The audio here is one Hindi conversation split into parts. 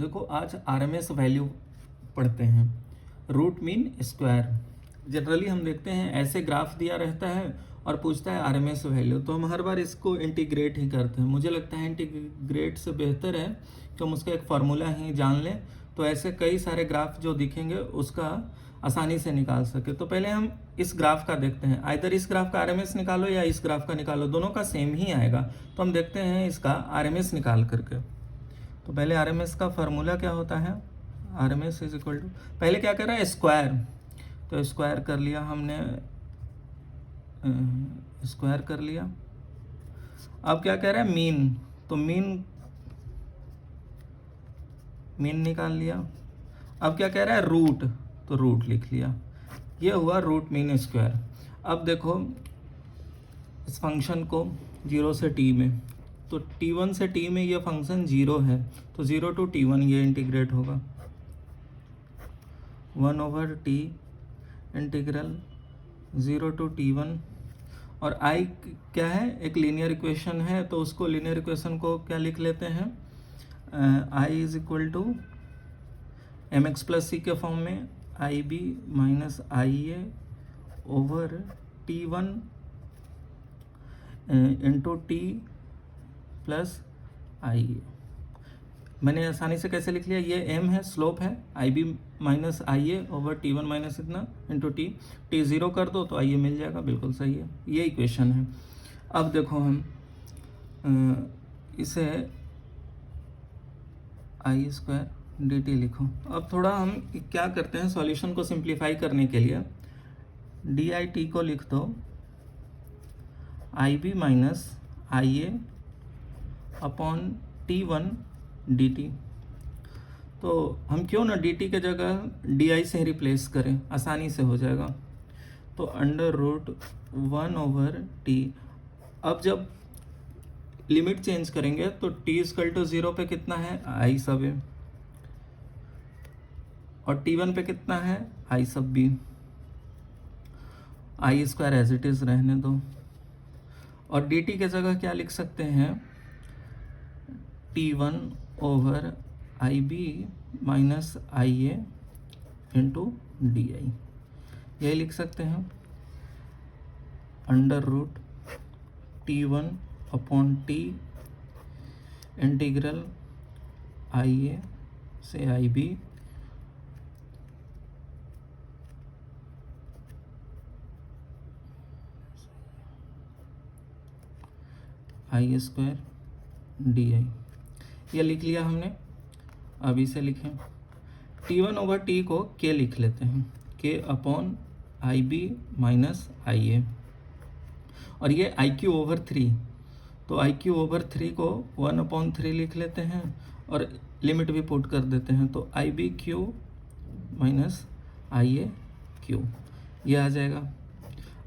देखो आज आरएमएस वैल्यू पढ़ते हैं, रूट मीन स्क्वायर। जनरली हम देखते हैं ऐसे ग्राफ दिया रहता है और पूछता है आरएमएस वैल्यू, तो हम हर बार इसको इंटीग्रेट ही करते हैं। मुझे लगता है इंटीग्रेट से बेहतर है कि हम उसका एक फार्मूला ही जान लें, तो ऐसे कई सारे ग्राफ जो दिखेंगे उसका आसानी से निकाल सके। तो पहले हम इस ग्राफ का देखते हैं, आइदर इस ग्राफ का आरएमएस निकालो या इस ग्राफ का निकालो, दोनों का सेम ही आएगा। तो हम देखते हैं इसका आरएमएस निकाल करके। तो पहले आरएमएस का फार्मूला क्या होता है, आरएमएस इज इक्वल टू, पहले क्या कर रहा है स्क्वायर, तो स्क्वायर कर लिया हमने, स्क्वायर कर लिया। अब क्या कह रहा है मीन, तो मीन निकाल लिया। अब क्या कह रहा है रूट, तो रूट लिख लिया। ये हुआ रूट मीन स्क्वायर। अब देखो इस फंक्शन को 0 से t में, तो t1 से t में ये फंक्शन 0 है, तो 0 to t1 ये इंटीग्रेट होगा, 1/t इंटीग्रल 0 to t1। और i क्या है, एक लीनियर इक्वेशन है, तो उसको लीनियर इक्वेशन को क्या लिख लेते हैं, i is equal to M X plus C के फॉर्म में I B minus I A over t1 into T plus I A. मैंने आसानी से कैसे लिख लिया, ये m है, स्लोप है, आई B minus I A over t1 minus इतना इंटू टी 0 कर दो तो आई ए मिल जाएगा, बिल्कुल सही है, ये इक्वेशन है। अब देखो हम इसे आई स्क्वायर डी टी लिखो। अब थोड़ा हम क्या करते हैं, सॉल्यूशन को सिंप्लीफाई करने के लिए डी आई टी को लिख दो आई B minus I A upon t1 dt। तो हम क्यों ना dt के जगह di से रिप्लेस करें, आसानी से हो जाएगा। तो अंडर रूट 1/t। अब जब लिमिट चेंज करेंगे तो t इक्वल टू 0 पे कितना है, i सब है, और t1 पे कितना है, i सब b। I square as it is रहने दो, और dt के जगह क्या लिख सकते हैं, t1 over I B minus I A into D I, यही लिख सकते हैं। Under root t1 upon t integral I A से I B I square D I, ये लिख लिया हमने। अब इसे लिखें, t1 ओवर t को k लिख लेते हैं, k upon I B minus I A, और ये आई क्यू ओवर 3, तो आई क्यू ओवर 3 को 1/3 लिख लेते हैं और लिमिट भी पुट कर देते हैं, तो I B Q minus I A Q ये आ जाएगा।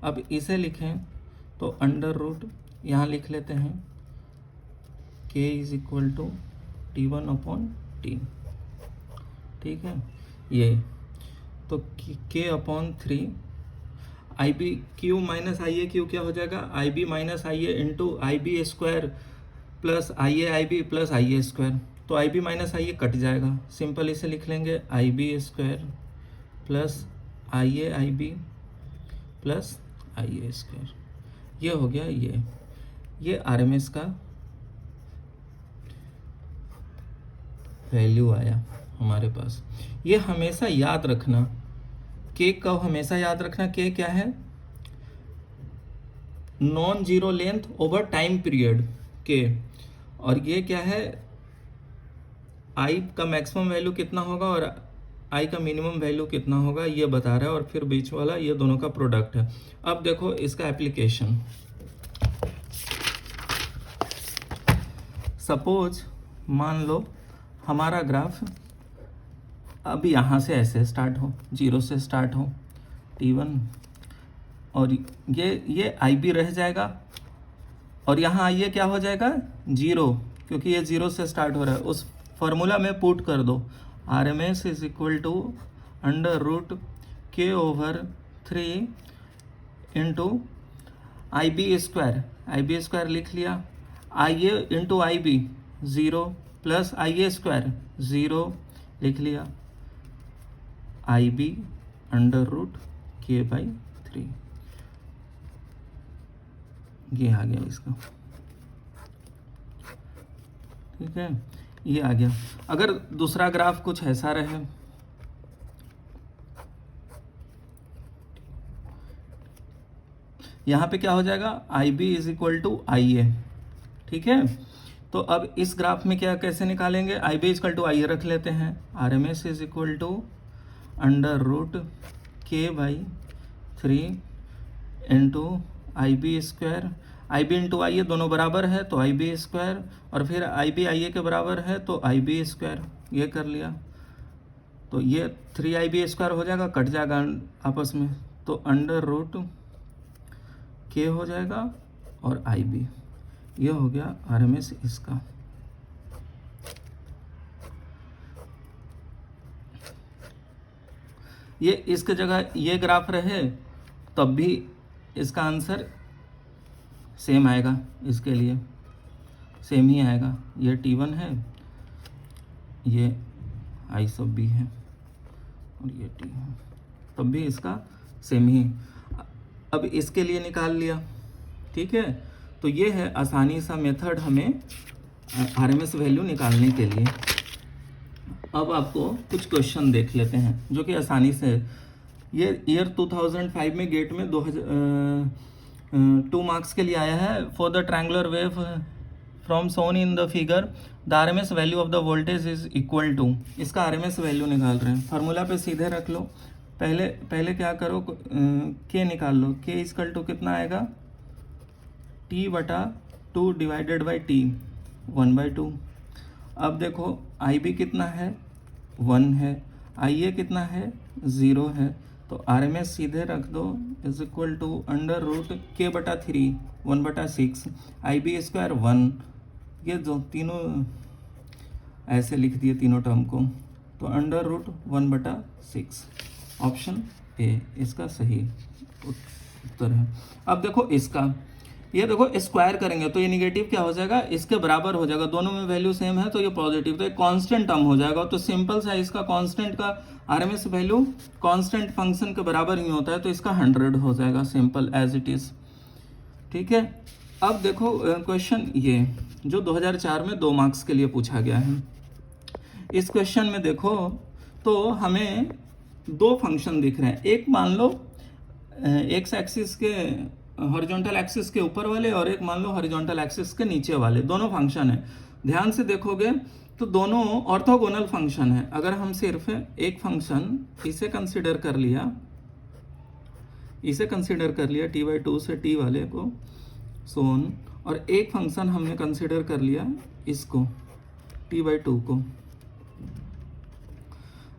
अब इसे लिखें तो अंडर रूट यहाँ लिख लेते हैं k is equal to t1 upon t, ठीक है। ये तो k upon 3 I B Q minus I A Q क्या हो जाएगा, I B minus I A into I B square plus I B plus I A square, तो I B minus I A cut जाएगा, सिंपल इसे लिख लेंगे I B square plus I B plus I A square, ये हो गया। ये आरएमएस का वैल्यू आया हमारे पास। ये हमेशा याद रखना, के का हमेशा याद रखना, के क्या है, non zero length over time period के, और ये क्या है, आई का मैक्सिमम वैल्यू कितना होगा और आई का मिनिमम वैल्यू कितना होगा ये बता रहा है, और फिर बीच वाला ये दोनों का प्रोडक्ट है। अब देखो इसका एप्लीकेशन, सपोज मान लो हमारा ग्राफ अब यहाँ से ऐसे स्टार्ट हो, 0 से स्टार्ट हो t1, और ये आई बी रह जाएगा, और यहाँ आई ए क्या हो जाएगा 0, क्योंकि ये 0 से स्टार्ट हो रहा है। उस फॉर्मूला में पुट कर दो, R M S is equal to under root K over 3 into I B square लिख लिया, I A into I B 0 plus I A square 0 लिख लिया, I B under root K by 3, ये आ गया इसका। ठीक है, ये आ गया। अगर दूसरा ग्राफ कुछ ऐसा रहे, यहाँ पे क्या हो जाएगा, I B is equal to I ए। ठीक है, तो अब इस ग्राफ में क्या कैसे निकालेंगे, I B is equal to I A रख लेते हैं, R M S is equal to under root K by 3 into I B square, I B into I A दोनों बराबर है तो आई बी स्क्वायर, और फिर आई बी आई ए के बराबर है तो आई बी स्क्वायर, ये कर लिया। तो ये 3 आई बी स्क्वायर हो जाएगा, कट जाएगा आपस में, तो अंडर रूट के हो जाएगा और आई बी, ये हो गया आर एम एस इसका। ये इसके जगह ये ग्राफ रहे तब भी इसका आंसर सेम आएगा, इसके लिए सेम ही आएगा। ये T1 है, ये आई सब भी है और ये T है, तब भी इसका सेम ही। अब इसके लिए निकाल लिया। ठीक है, तो ये है आसानी सा मेथड हमें आरएमएस वैल्यू निकालने के लिए। अब आपको कुछ क्वेश्चन देख लेते हैं जो कि आसानी से, ये ईयर 2005 में गेट में 2 मार्क्स के लिए आया है। For the triangular wave form shown in the figure the RMS value of the voltage is equal to, इसका आरएमएस वैल्यू निकाल रहे हैं। फार्मूला पे सीधे रख लो, पहले क्या करो, के निकाल लो। के इजकल टू कितना आएगा, T/2 डिवाइडेड बाई T 1/2। अब देखो आई बी कितना है, 1 है, आई ए कितना है, 0 है, तो आर एम एस सीधे रख दो is equal to under root K/3 1/6, I B square 1, ये जो तीनों ऐसे लिख दिए तीनों टर्म को, तो अंडर रूट 1/6, ऑप्शन ए इसका सही उत्तर है। अब देखो इसका, ये देखो स्क्वायर करेंगे तो ये निगेटिव क्या हो जाएगा, इसके बराबर हो जाएगा, दोनों में वैल्यू सेम है तो ये पॉजिटिव, तो ये कांस्टेंट टर्म हो जाएगा। तो सिंपल सा इसका कांस्टेंट का आरएमएस वैल्यू कांस्टेंट फंक्शन के बराबर ही होता है, तो इसका 100 हो जाएगा, सिंपल एज इट इज। ठीक है, अब देखो क्वेश्चन ये जो 2004 में 2 मार्क्स के लिए पूछा गया है। इस क्वेश्चन में देखो तो हमें 2 फंक्शन दिख रहे हैं, एक मान लो एक्स एक्सिस के हॉरिजॉन्टल एक्सिस के ऊपर वाले और एक मान लो हॉरिजॉन्टल एक्सिस के नीचे वाले, दोनों फंक्शन है। ध्यान से देखोगे तो दोनों ऑर्थोगोनल फंक्शन है। अगर हम सिर्फ एक फंक्शन इसे कंसीडर कर लिया, T/2 से T वाले को सोन, और एक फंक्शन हमने कंसीडर कर लिया इसको T/2 को,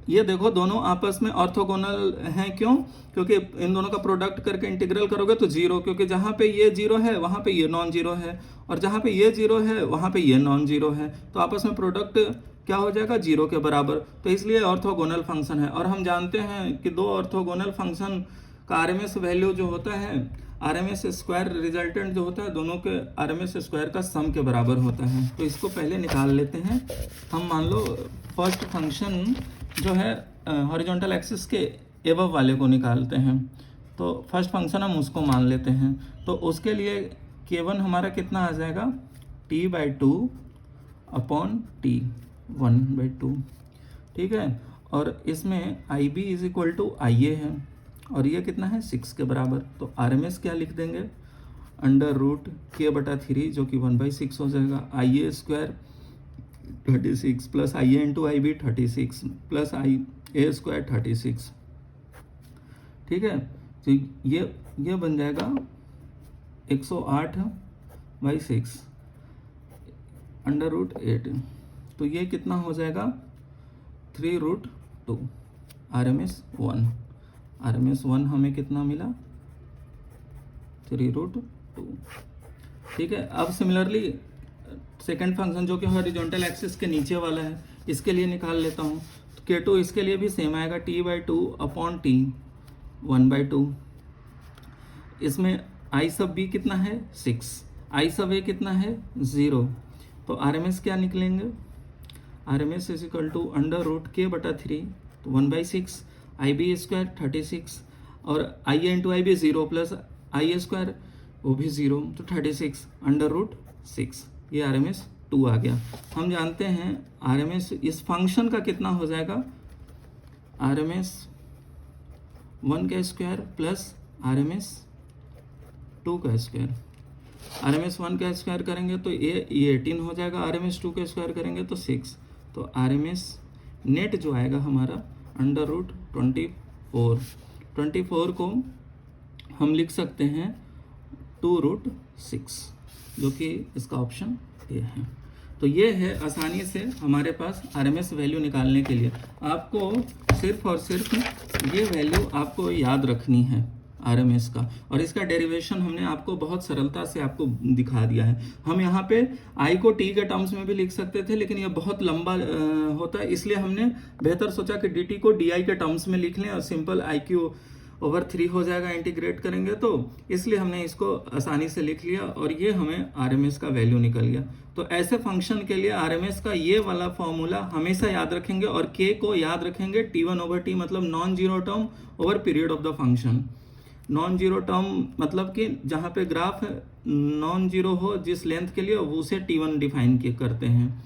ये देखो दोनों आपस में ऑर्थोगोनल हैं। क्यों? क्योंकि इन दोनों का प्रोडक्ट करके इंटीग्रल करोगे तो 0, क्योंकि जहाँ पे ये 0 है वहाँ पे ये नॉन जीरो है, और जहाँ पे ये 0 है वहाँ पे ये नॉन जीरो है, तो आपस में प्रोडक्ट क्या हो जाएगा, 0 के बराबर। तो इसलिए ऑर्थोगोनल फंक्शन है। और हम जानते हैं कि 2 ऑर्थोगोनल फंक्शन का आरएमएस वैल्यू जो होता है, आरएमएस स्क्वायर रिजल्टेंट जो होता है, दोनों के आरएमएस स्क्वायर का सम के बराबर होता है। तो इसको पहले निकाल लेते हैं हम। मान लो फर्स्ट फंक्शन जो है हॉरिजॉन्टल एक्सिस के एबव वाले को निकालते हैं, तो फर्स्ट फंक्शन हम उसको मान लेते हैं। तो उसके लिए K1 हमारा कितना आ जाएगा, T/2 अपॉन T 1/2। ठीक है, और इसमें आई B is equal to I ए है, और ये कितना है, 6 के बराबर। तो आरएमएस क्या लिख देंगे, अंडर रूट K/3 जो कि 1/6 हो जाएगा, आई A square 36 plus I A into I B 36 plus I A square 36। ठीक है, तो ये बन जाएगा 108/6 अंडर रूट 8। तो ये कितना हो जाएगा, 3√2 आरएमएस 1 हमें कितना मिला, 3√2। ठीक है, अब सिमिलरली सेकंड फंक्शन जो कि हॉरिजॉन्टल एक्सिस के नीचे वाला है, इसके लिए निकाल लेता हूँ। तो K2 इसके लिए भी सेम आएगा, T/2 अपॉन T 1/2। इसमें आई सब बी कितना है, 6, आई सब ए कितना है, 0। तो आरएमएस क्या निकलेंगे, RMS is equal to √k/3, तो 1/6, IB स्क्वायर 36, और IA into IB 0 plus IA square वो भी 0, तो 36 √6, ये RMS 2 आ गया। हम जानते हैं RMS इस फंक्शन का कितना हो जाएगा, RMS 1 का स्क्वायर प्लस RMS 2 का स्क्वायर। RMS 1 का स्क्वायर करेंगे तो ये 18 हो जाएगा, RMS 2 का स्क्वायर करेंगे तो 6, तो RMS नेट जो आएगा हमारा √24 को हम लिख सकते हैं 2√6, जो कि इसका ऑप्शन ए है। तो ये है आसानी से हमारे पास RMS वैल्यू निकालने के लिए। आपको सिर्फ और सिर्फ ये वैल्यू आपको याद रखनी है RMS का, और इसका डेरिवेशन हमने आपको बहुत सरलता से आपको दिखा दिया है। हम यहाँ पे I को T के टर्म्स में भी लिख सकते थे, लेकिन ये बहुत लंबा होता है, इसलिए हमने बेहतर सोचा कि dt को di के टर्म्स में लिख लें और सिंपल IQ/3 हो जाएगा इंटीग्रेट करेंगे तो, इसलिए हमने इसको आसानी से लिख लिया और ये हमें RMS का वैल्यू निकल गया। तो ऐसे फंक्शन के लिए RMS का ये वाला फॉर्मूला हमेशा याद रखेंगे, और K को याद रखेंगे T1/T, मतलब non zero term over period of the function. Non zero term मतलब कि जहाँ पे ग्राफ नॉन जीरो हो जिस लेंथ के लिए, वो उसे T1 डिफाइन करते हैं।